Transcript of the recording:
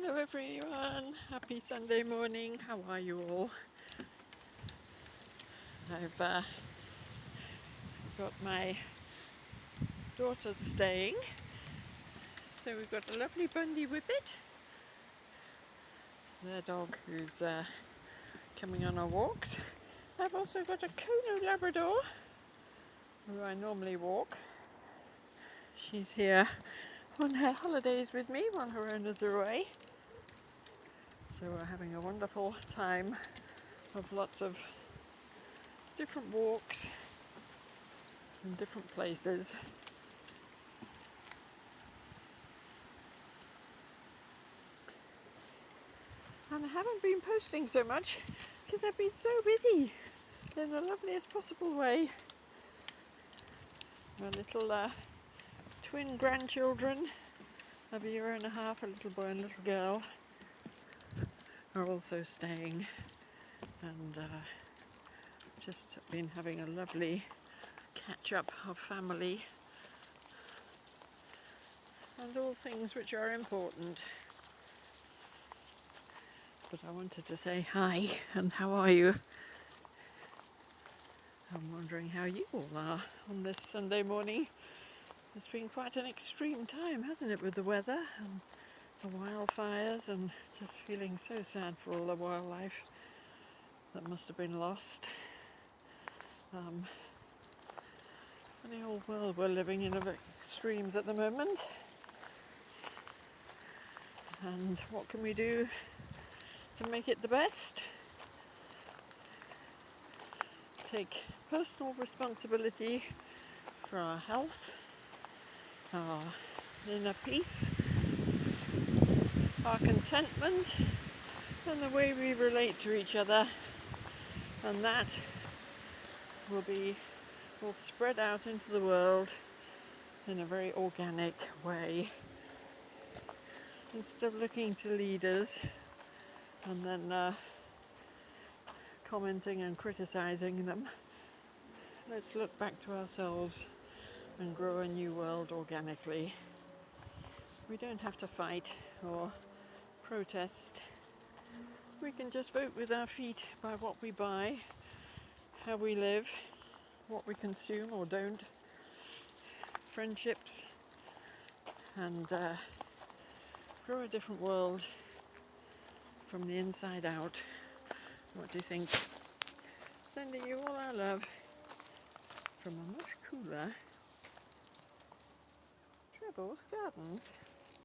Hello everyone, happy Sunday morning, how are you all? I've got my daughters staying, so we've got a lovely Bundy Whippet, their dog who's coming on our walks. I've also got a Kono Labrador, who I normally walk. She's here on her holidays with me while her owners are away. So we're having a wonderful time of lots of different walks in different places. And I haven't been posting so much because I've been so busy in the loveliest possible way. My little twin grandchildren of a year and a half, a little boy and a little girl, are also staying, and just been having a lovely catch up of family and all things which are important. But I wanted to say hi and how are you? I'm wondering how you all are on this Sunday morning. It's been quite an extreme time, hasn't it, with the weather and the wildfires, and just feeling so sad for all the wildlife that must have been lost. Funny old world we're living in of extremes at the moment. And what can we do to make it the best? Take personal responsibility for our health, our inner peace, our contentment, and the way we relate to each other, and that will spread out into the world in a very organic way. Instead of looking to leaders and then commenting and criticizing them, let's look back to ourselves and grow a new world organically. We don't have to fight or protest. We can just vote with our feet by what we buy, how we live, what we consume or don't, friendships, and grow a different world from the inside out. What do you think? Sending you all our love from a much cooler Trebles Gardens.